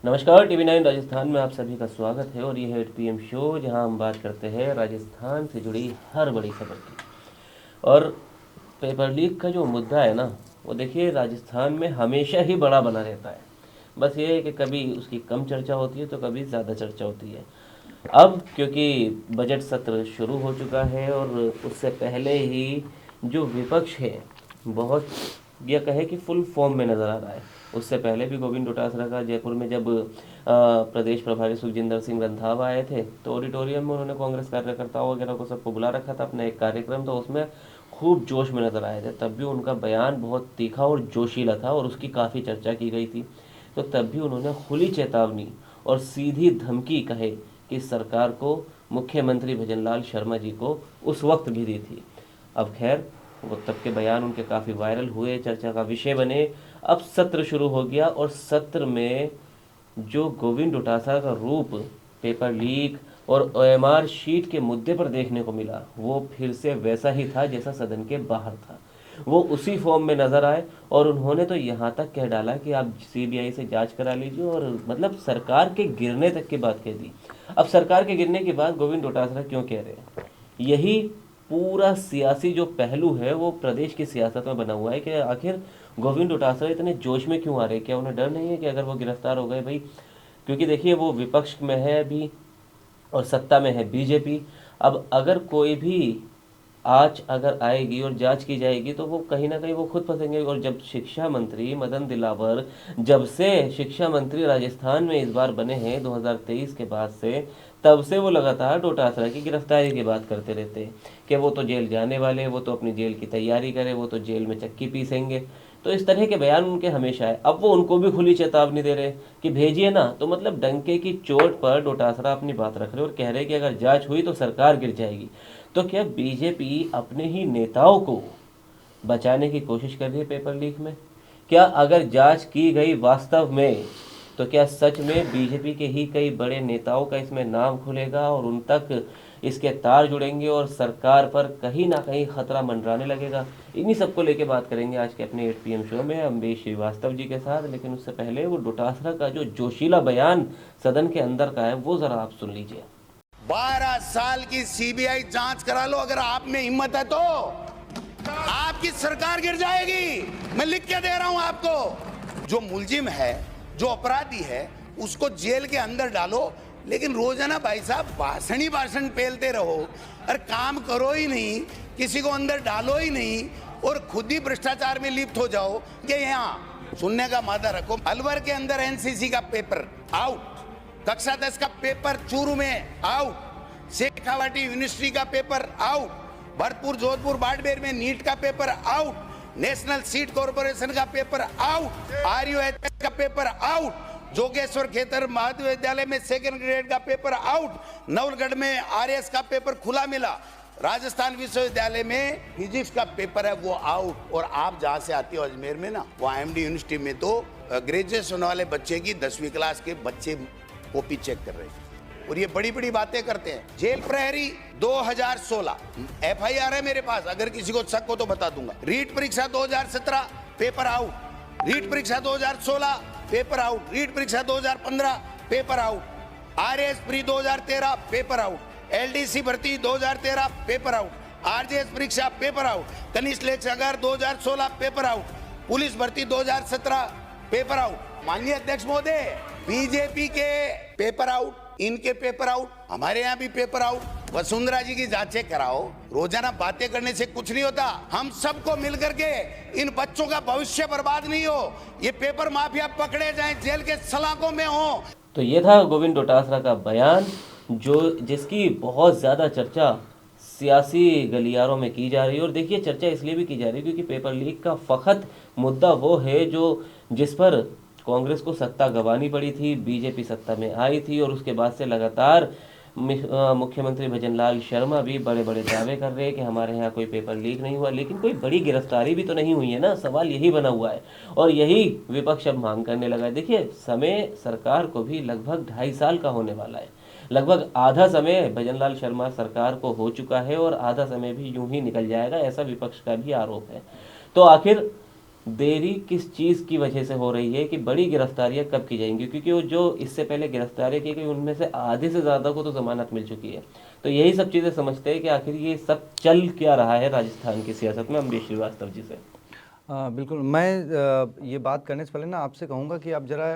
नमस्कार, टीवी 9 राजस्थान में आप सभी का स्वागत है और ये है 8 PM शो, जहां हम बात करते हैं राजस्थान से जुड़ी हर बड़ी खबर की। और पेपर लीक का जो मुद्दा है ना, वो देखिए राजस्थान में हमेशा ही बड़ा बना रहता है। बस ये है कि कभी उसकी कम चर्चा होती है तो कभी ज़्यादा चर्चा होती है। अब क्योंकि बजट सत्र शुरू हो चुका है और उससे पहले ही जो विपक्ष है बहुत, यह कहे कि फुल फॉर्म में नज़र आ रहा है। उससे पहले भी गोविंद डोटासरा का जयपुर में जब प्रदेश प्रभारी सुखजिंदर सिंह रंधावा आए थे तो ऑडिटोरियम में उन्होंने कांग्रेस कार्यकर्ताओं वगैरह को सबको बुला रखा था अपना एक कार्यक्रम, तो उसमें खूब जोश में नज़र आए थे। तब भी उनका बयान बहुत तीखा और जोशीला था और उसकी काफ़ी चर्चा की गई थी। तो तब भी उन्होंने खुली चेतावनी और सीधी धमकी कहे कि सरकार को मुख्यमंत्री भजनलाल शर्मा जी को उस वक्त भी दी थी। अब खैर, वो तब के बयान उनके काफ़ी वायरल हुए, चर्चा का विषय बने। अब सत्र शुरू हो गया और सत्र में जो गोविंद डोटासरा का रूप पेपर लीक और OMR शीट के मुद्दे पर देखने को मिला, वो फिर से वैसा ही था जैसा सदन के बाहर था। वो उसी फॉर्म में नजर आए और उन्होंने तो यहाँ तक कह डाला कि आप CBI से जांच करा लीजिए, और मतलब सरकार के गिरने तक की बात कह दी। अब सरकार के गिरने की बात गोविंद डोटासरा क्यों कह रहे हैं? यही पूरा सियासी जो पहलू है वो प्रदेश की सियासत में बना हुआ है कि आखिर गोविंद डोटासरा इतने जोश में क्यों आ रहे हैं? क्या उन्हें डर नहीं है कि अगर वो गिरफ्तार हो गए भाई? क्योंकि देखिए वो विपक्ष में है अभी और सत्ता में है बीजेपी। अब अगर कोई भी आज अगर आएगी और जांच की जाएगी तो वो कहीं ना कहीं वो खुद फंसेंगे। और जब शिक्षा मंत्री मदन दिलावर, जब से शिक्षा मंत्री राजस्थान में इस बार बने हैं 2023 के बाद से, तब से वो लगातार डोटासरा की गिरफ्तारी की बात करते रहते हैं कि वो तो जेल जाने वाले हैं, वो तो अपनी जेल की तैयारी करें, वो तो जेल में चक्की पीसेंगे। तो इस तरह के बयान उनके हमेशा है। अब वो उनको भी खुली चेतावनी दे रहे हैं कि भेजिए ना, तो मतलब डंके की चोट पर डोटासरा अपनी बात रख रहे हैं और कह रहे हैं कि अगर जांच हुई तो सरकार गिर जाएगी। तो क्या बीजेपी अपने ही नेताओं को बचाने की कोशिश कर रही है पेपर लीक में? क्या अगर जांच की गई वास्तव में, तो क्या सच में बीजेपी के ही कई बड़े नेताओं का इसमें नाम खुलेगा और उन तक इसके तार जुड़ेंगे और सरकार पर कहीं ना कहीं खतरा मंडराने लगेगा? इन्हीं सबको लेके बात करेंगे आज के अपने 8 PM शो में अम्बेश श्रीवास्तव जी के साथ। लेकिन उससे पहले वो डोटासरा का जो जोशीला बयान सदन के अंदर का है वो जरा आप सुन लीजिए। 12 साल की CBI जांच करा लो, अगर आप में हिम्मत है तो आपकी सरकार गिर जाएगी। मैं लिख के दे रहा हूं आपको। जो मुलजिम है, जो अपराधी है, उसको जेल के अंदर डालो, लेकिन रोजाना भाई साहब भाषण ही भाषण पेलते रहो और काम करो ही नहीं, किसी को अंदर डालो ही नहीं और खुद ही भ्रष्टाचार में लिप्त हो जाओ। कि यहाँ सुनने का मादा रखो। अलवर के अंदर NCC का पेपर आउट, कक्षा 10 का पेपर चूरू में आउट, शेखावाटी यूनिवर्सिटी का पेपर आउट, भरतपुर जोधपुर बाड़मेर में नीट का paper out, national seed corporation का पेपर आउट, RUHS का पेपर आउट, जोगेश्वर खेतर महाविद्यालय में सेकंड ग्रेड का पेपर आउट, नवलगढ़ में RS का पेपर खुला मिला, राजस्थान विश्वविद्यालय में फिजिक्स का पेपर है वो आउट। और आप जहां से आते हो अजमेर में ना, वो IMD यूनिवर्सिटी में तो ग्रेजुएट होने वाले बच्चे की 10वीं क्लास के बच्चे कॉपी चेक कर रहे हैं और ये बड़ी बड़ी बातें करते हैं। जेल प्रहरी 2016 FIR है मेरे पास, अगर किसी को शक हो तो बता दूंगा। रीट परीक्षा 2017 पेपर आउट, रीट परीक्षा 2016 पेपर आउट, रीट परीक्षा 2015 paper out, RS pre 2013 paper out, LDC भर्ती 2013 पेपर आउट, RJS परीक्षा पेपर आउट, कनिष्ठ लेखाकार 2016 पेपर आउट, पुलिस भर्ती 2017 पेपर आउट। माननीय अध्यक्ष महोदय, बीजेपी के पेपर आउट, इनके पेपर आउट, हमारे यहाँ भी पेपर आउट। वसुंधरा जी की जांचें कराओ। रोजाना बातें करने से कुछ नहीं होता। हम सबको मिलकर के इन बच्चों का भविष्य बर्बाद नहीं हो, ये पेपर माफिया पकड़े जाएं, जेल के सलाखों में हो। तो ये था गोविंद डोटासरा का बयान, जिसकी बहुत ज़्यादा चर्चा सियासी गलियारों में की जा रही है। और देखिए चर्चा इसलिए भी की जा रही है क्योंकि पेपर लीक का फ़कत मुद्दा वो है जिस पर कांग्रेस को सत्ता गंवानी पड़ी थी, बीजेपी सत्ता में आई थी और उसके बाद से लगातार मुख्यमंत्री भजनलाल शर्मा भी बड़े बड़े दावे कर रहे हैं कि हमारे यहाँ कोई पेपर लीक नहीं हुआ। लेकिन कोई बड़ी गिरफ्तारी भी तो नहीं हुई है ना, सवाल यही बना हुआ है और यही विपक्ष अब मांग करने लगा है। देखिए समय सरकार को भी लगभग 2.5 साल का होने वाला है। लगभग आधा समय भजनलाल शर्मा सरकार को हो चुका है और आधा समय भी यूं ही निकल जाएगा, ऐसा विपक्ष का भी आरोप है। तो आखिर देरी किस चीज़ की वजह से हो रही है कि बड़ी गिरफ्तारियां कब की जाएंगी, क्योंकि वो जो इससे पहले गिरफ्तारियां की गई उनमें से आधे से ज़्यादा को तो जमानत मिल चुकी है। तो यही सब चीज़ें समझते हैं कि आखिर ये सब चल क्या रहा है राजस्थान की सियासत में। अमरीश श्रीवास्तव जी से बिल्कुल, मैं ये बात करने से पहले ना आपसे कहूँगा कि आप जरा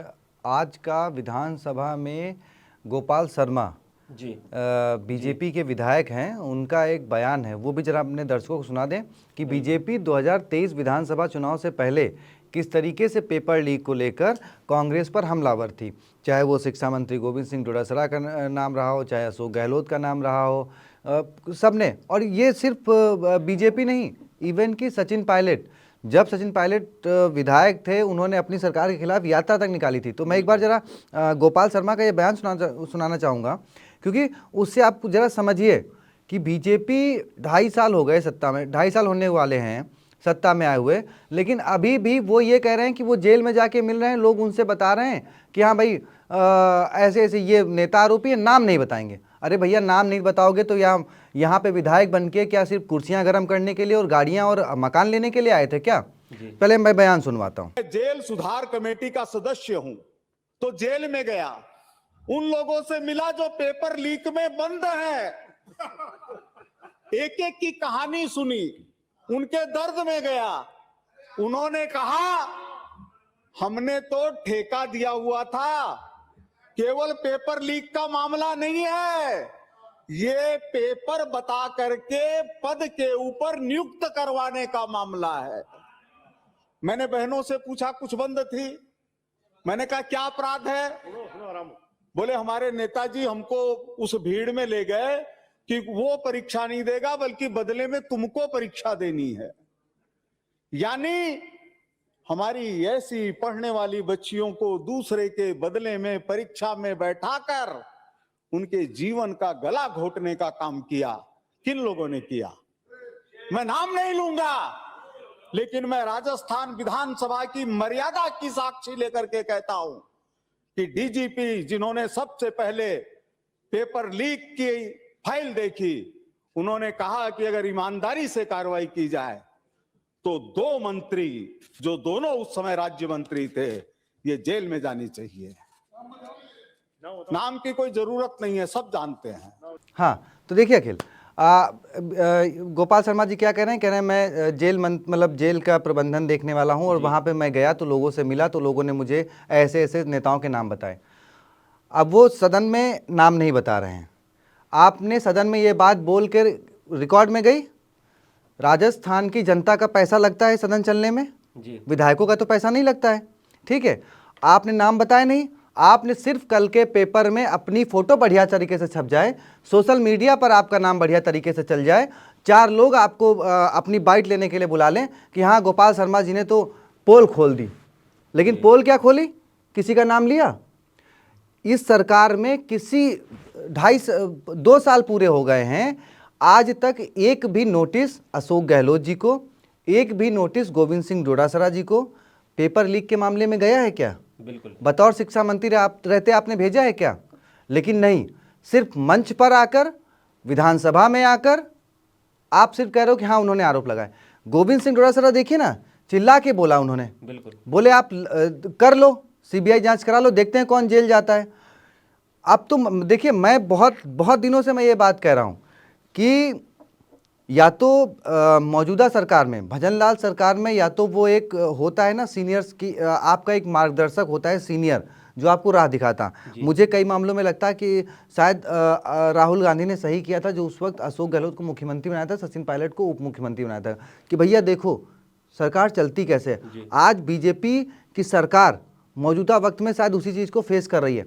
आज का विधानसभा में गोपाल शर्मा जी बीजेपी के विधायक हैं, उनका एक बयान है, वो भी जरा अपने दर्शकों को सुना दें कि बीजेपी 2023 विधानसभा चुनाव से पहले किस तरीके से पेपर लीक को लेकर कांग्रेस पर हमलावर थी। चाहे वो शिक्षा मंत्री गोविंद सिंह डोटासरा का नाम रहा हो, चाहे अशोक गहलोत का नाम रहा हो, सबने। और ये सिर्फ बीजेपी नहीं, इवन कि सचिन पायलट, जब सचिन पायलट विधायक थे उन्होंने अपनी सरकार के खिलाफ यात्रा तक निकाली थी। तो मैं एक बार जरा गोपाल शर्मा का ये बयान सुनाना चाहूँगा, क्योंकि उससे आप जरा समझिए कि बीजेपी 2.5 साल हो गए सत्ता में, 2.5 साल होने वाले हैं सत्ता में आए हुए, लेकिन अभी भी वो ये कह रहे हैं कि वो जेल में जाके मिल रहे हैं, लोग उनसे बता रहे हैं कि हाँ भाई ऐसे ऐसे ये नेता आरोपी है, नाम नहीं बताएंगे। अरे भैया, नाम नहीं बताओगे तो यहाँ पे विधायक बन के क्या सिर्फ कुर्सियां गर्म करने के लिए और गाड़ियां और मकान लेने के लिए आए थे क्या? पहले मैं बयान सुनवाता हूं। जेल सुधार कमेटी का सदस्य हूं, तो जेल में गया, उन लोगों से मिला जो पेपर लीक में बंद है, एक एक की कहानी सुनी, उनके दर्द में गया। उन्होंने कहा हमने तो ठेका दिया हुआ था, केवल पेपर लीक का मामला नहीं है, ये पेपर बता करके पद के ऊपर नियुक्त करवाने का मामला है। मैंने बहनों से पूछा, कुछ बंद थी, मैंने कहा क्या अपराध है? बोले हमारे नेताजी हमको उस भीड़ में ले गए कि वो परीक्षा नहीं देगा बल्कि बदले में तुमको परीक्षा देनी है। यानी हमारी ऐसी पढ़ने वाली बच्चियों को दूसरे के बदले में परीक्षा में बैठाकर उनके जीवन का गला घोटने का काम किया। किन लोगों ने किया? मैं नाम नहीं लूंगा, लेकिन मैं राजस्थान विधानसभा की मर्यादा की साक्षी लेकर के कहता हूं कि डीजीपी जिन्होंने सबसे पहले पेपर लीक की फाइल देखी, उन्होंने कहा कि अगर ईमानदारी से कार्रवाई की जाए तो 2 मंत्री जो दोनों उस समय राज्य मंत्री थे, ये जेल में जानी चाहिए। नाम की कोई जरूरत नहीं है, सब जानते हैं। हाँ, तो देखिए अखिल, गोपाल शर्मा जी क्या कह रहे हैं? कह रहे हैं मैं जेल मतलब जेल का प्रबंधन देखने वाला हूं और वहां पे मैं गया तो लोगों से मिला तो लोगों ने मुझे ऐसे ऐसे नेताओं के नाम बताए। अब वो सदन में नाम नहीं बता रहे हैं। आपने सदन में ये बात बोल कर रिकॉर्ड में गई। राजस्थान की जनता का पैसा लगता है सदन चलने में, विधायकों का तो पैसा नहीं लगता है, ठीक है? आपने नाम बताया नहीं, आपने सिर्फ कल के पेपर में अपनी फोटो बढ़िया तरीके से छप जाए, सोशल मीडिया पर आपका नाम बढ़िया तरीके से चल जाए, 4 लोग आपको अपनी बाइट लेने के लिए बुला लें कि हाँ गोपाल शर्मा जी ने तो पोल खोल दी। लेकिन पोल क्या खोली? किसी का नाम लिया? इस सरकार में किसी 2 साल पूरे हो गए हैं, आज तक एक भी नोटिस अशोक गहलोत जी को, एक भी नोटिस गोविंद सिंह डोटासरा जी को पेपर लीक के मामले में गया है क्या? बिल्कुल। बतौर शिक्षा मंत्री आप रहते आपने भेजा है क्या? लेकिन नहीं, सिर्फ मंच पर आकर, विधानसभा में आकर आप सिर्फ कह रहे हो कि हाँ उन्होंने आरोप लगाए। गोविंद सिंह डोटासरा देखिए ना, चिल्ला के बोला उन्होंने, बिल्कुल बोले आप कर लो, सीबीआई जांच करा लो, देखते हैं कौन जेल जाता है। अब तो देखिए, मैं बहुत दिनों से मैं ये बात कह रहा हूँ कि या तो मौजूदा सरकार में, भजनलाल सरकार में, या तो वो एक होता है ना सीनियर्स की, आपका एक मार्गदर्शक होता है सीनियर जो आपको राह दिखाता। मुझे कई मामलों में लगता है कि शायद राहुल गांधी ने सही किया था जो उस वक्त अशोक गहलोत को मुख्यमंत्री बनाया था, सचिन पायलट को उप मुख्यमंत्री बनाया था, कि भैया देखो सरकार चलती कैसे है। आज बीजेपी की सरकार मौजूदा वक्त में शायद उसी चीज़ को फेस कर रही है।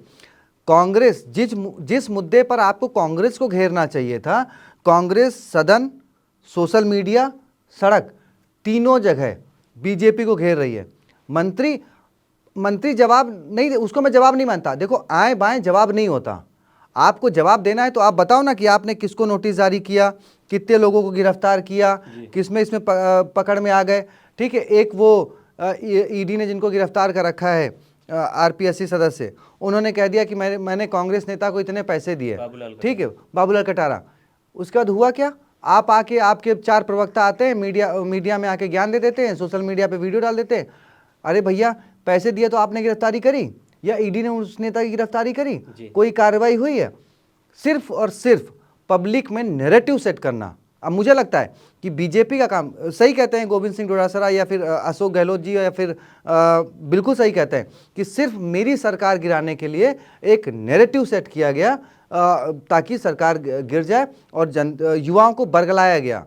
कांग्रेस जिस मुद्दे पर आपको कांग्रेस को घेरना चाहिए था, कांग्रेस सदन, सोशल मीडिया, सड़क, तीनों जगह बीजेपी को घेर रही है। मंत्री जवाब नहीं, उसको मैं जवाब नहीं मानता। देखो, आए बाएं जवाब नहीं होता। आपको जवाब देना है तो आप बताओ ना कि आपने किसको नोटिस जारी किया, कितने लोगों को गिरफ्तार किया, किसमें इसमें पकड़ में आ गए, ठीक है? एक वो ईडी ने जिनको गिरफ्तार कर रखा है, आरपीएससी सदस्य, उन्होंने कह दिया कि मैंने कांग्रेस नेता को इतने पैसे दिए, ठीक है, बाबूलाल कटारा। उसके बाद हुआ क्या? आप आके, आपके 4 प्रवक्ता आते हैं, मीडिया में आके ज्ञान दे देते हैं, सोशल मीडिया पे वीडियो डाल देते हैं। अरे भैया, पैसे दिए तो आपने गिरफ्तारी करी या ईडी ने उस नेता की गिरफ्तारी करी? कोई कार्रवाई हुई है? सिर्फ और सिर्फ पब्लिक में नैरेटिव सेट करना। अब मुझे लगता है कि बीजेपी का काम, सही कहते हैं गोविंद सिंह डोटासरा या फिर अशोक गहलोत जी, या फिर बिल्कुल सही कहते हैं कि सिर्फ मेरी सरकार गिराने के लिए एक नैरेटिव सेट किया गया ताकि सरकार गिर जाए और युवाओं को बरगलाया गया।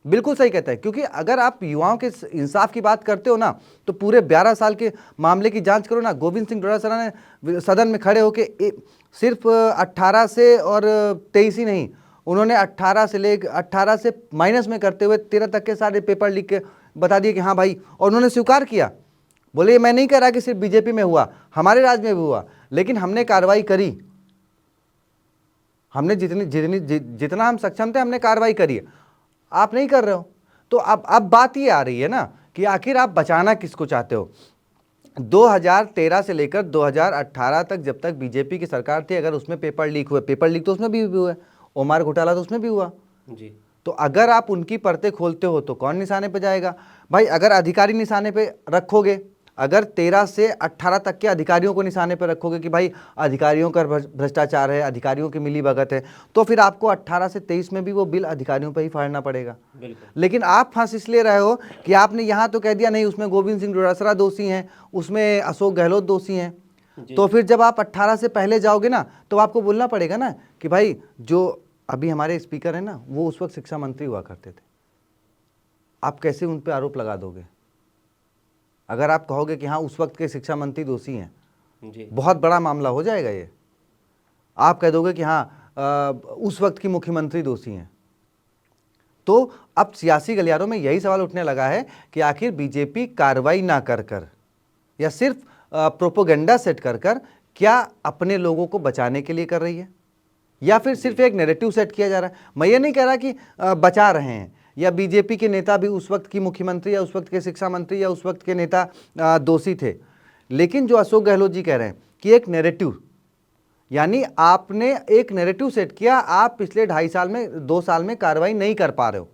बिल्कुल सही कहता है, क्योंकि अगर आप युवाओं के इंसाफ की बात करते हो ना, तो पूरे 12 साल के मामले की जांच करो ना। गोविंद सिंह डोटासरा ने सदन में खड़े होकर सिर्फ 18 से और 23 ही नहीं, उन्होंने 18 से माइनस में करते हुए 13 तक के सारे पेपर लिख के बता दिए कि हाँ भाई, और उन्होंने स्वीकार किया। बोले मैं नहीं कह रहा कि सिर्फ बीजेपी में हुआ, हमारे राज्य में भी हुआ, लेकिन हमने कार्रवाई करी। हमने जितना हम सक्षम थे हमने कार्रवाई करी है। आप नहीं कर रहे हो। तो अब बात ये आ रही है ना कि आखिर आप बचाना किसको चाहते हो? 2013 से लेकर 2018 तक जब तक बीजेपी की सरकार थी, अगर उसमें पेपर लीक हुए, पेपर लीक तो उसमें भी हुआ, ओमार घोटाला तो उसमें भी हुआ जी। तो अगर आप उनकी परतें खोलते हो तो कौन निशाने पे जाएगा भाई? अगर अधिकारी निशाने पे रखोगे, अगर 13 से 18 तक के अधिकारियों को निशाने पर रखोगे कि भाई अधिकारियों का भ्रष्टाचार है, अधिकारियों की मिलीभगत है, तो फिर आपको 18 से 23 में भी वो बिल अधिकारियों पर ही फाड़ना पड़ेगा। लेकिन आप फंस इसलिए रहे हो कि आपने यहाँ तो कह दिया नहीं उसमें गोविंद सिंह डोटासरा दोषी हैं, उसमें अशोक गहलोत दोषी हैं। तो फिर जब आप 18 से पहले जाओगे ना, तो आपको बोलना पड़ेगा ना कि भाई जो अभी हमारे स्पीकर है ना, वो उस वक्त शिक्षा मंत्री हुआ करते थे। आप कैसे उन पर आरोप लगा दोगे? अगर आप कहोगे कि हाँ उस वक्त के शिक्षा मंत्री दोषी हैं, बहुत बड़ा मामला हो जाएगा ये। आप कह दोगे कि हाँ उस वक्त की मुख्यमंत्री दोषी हैं। तो अब सियासी गलियारों में यही सवाल उठने लगा है कि आखिर बीजेपी कार्रवाई ना कर या सिर्फ प्रोपोगेंडा सेट कर क्या अपने लोगों को बचाने के लिए कर रही है, या फिर सिर्फ एक नैरेटिव सेट किया जा रहा है? मैं ये नहीं कह रहा कि बचा रहे हैं, या बीजेपी के नेता भी उस वक्त की मुख्यमंत्री या उस वक्त के शिक्षा मंत्री या उस वक्त के नेता दोषी थे। लेकिन जो अशोक गहलोत जी कह रहे हैं कि एक नैरेटिव, यानी आपने एक नैरेटिव सेट किया, आप पिछले 2.5 साल में 2 साल में कार्रवाई नहीं कर पा रहे हो,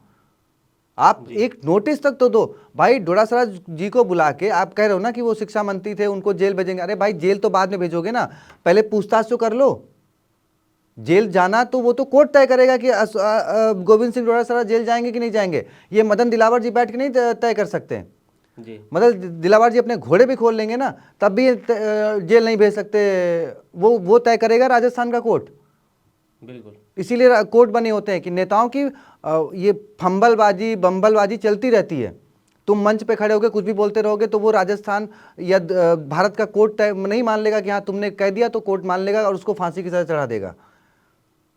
आप एक नोटिस तक तो दो भाई। डोटासरा जी को बुला के आप कह रहे हो ना कि वो शिक्षा मंत्री थे, उनको जेल भेजेंगे। अरे भाई जेल तो बाद में भेजोगे ना, पहले पूछताछ तो कर लो। जेल जाना तो वो तो कोर्ट तय करेगा कि गोविंद सिंह डोटासरा जेल जाएंगे कि नहीं जाएंगे। ये मदन दिलावर जी बैठ के नहीं तय कर सकते हैं जी। मदन दिलावर जी अपने घोड़े भी खोल लेंगे ना, तब भी जेल नहीं भेज सकते। वो तय करेगा राजस्थान का कोर्ट। बिल्कुल, इसीलिए कोर्ट बने होते हैं कि नेताओं की ये फंबलबाजी बम्बलबाजी चलती रहती है। तुम मंच पे खड़े होकर कुछ भी बोलते रहोगे तो वो राजस्थान या भारत का कोर्ट तय नहीं मान लेगा कि हाँ तुमने कह दिया, तो कोर्ट मान लेगा और उसको फांसी की सजा चढ़ा देगा।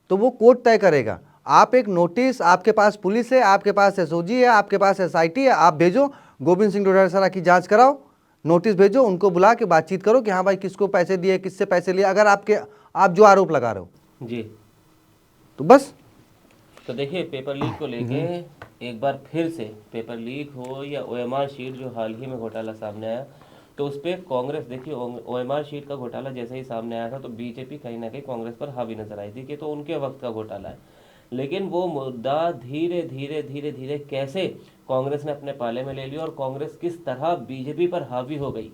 तो वो कोर्ट तय करेगा। आप एक नोटिस, आपके पास पुलिस है, आपके पास एसओजी है, आपके पास एसआईटी है, आप भेजो, गोविंद सिंह डोटासरा की जांच कराओ, नोटिस भेजो, उनको बुला के बातचीत करो कि हाँ भाई किसको पैसे दिए, किससे पैसे लिए, अगर आप जो आरोप लगा रहे हो जी। तो बस। तो देखिए पेपर लीक को लेके एक बार फिर से, पेपर लीक हो या ओएमआर शीट जो हाल ही में घोटाला सामने आया, तो उस पर कांग्रेस, देखिए ओएमआर शीट का घोटाला जैसे ही सामने आया था तो बीजेपी कहीं ना कहीं कांग्रेस पर हावी नजर आई थी कि तो उनके वक्त का घोटाला है। लेकिन वो मुद्दा धीरे धीरे कैसे कांग्रेस ने अपने पाले में ले लिया और कांग्रेस किस तरह बीजेपी पर हावी हो गई।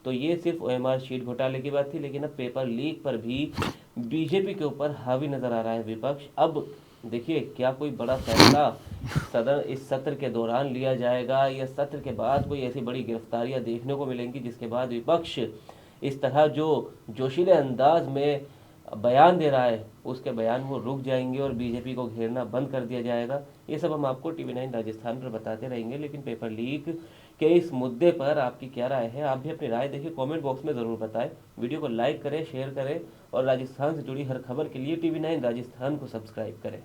तो ये सिर्फ ओएमआर शीट घोटाले की बात थी, लेकिन अब पेपर लीक पर भी बीजेपी के ऊपर हावी नजर आ रहा है विपक्ष। अब देखिए क्या कोई बड़ा फैसला सदन इस सत्र के दौरान लिया जाएगा या सत्र के बाद कोई ऐसी बड़ी गिरफ्तारियां देखने को मिलेंगी जिसके बाद विपक्ष इस तरह जो जोशीले अंदाज में बयान दे रहा है उसके बयान वो रुक जाएंगे और बीजेपी को घेरना बंद कर दिया जाएगा। ये सब हम आपको TV9 राजस्थान पर बताते रहेंगे। लेकिन पेपर लीक के इस मुद्दे पर आपकी क्या राय है? आप भी अपनी राय देखिए कमेंट बॉक्स में ज़रूर बताएं। वीडियो को लाइक करें, शेयर करें और राजस्थान से जुड़ी हर खबर के लिए TV9 राजस्थान को सब्सक्राइब करें।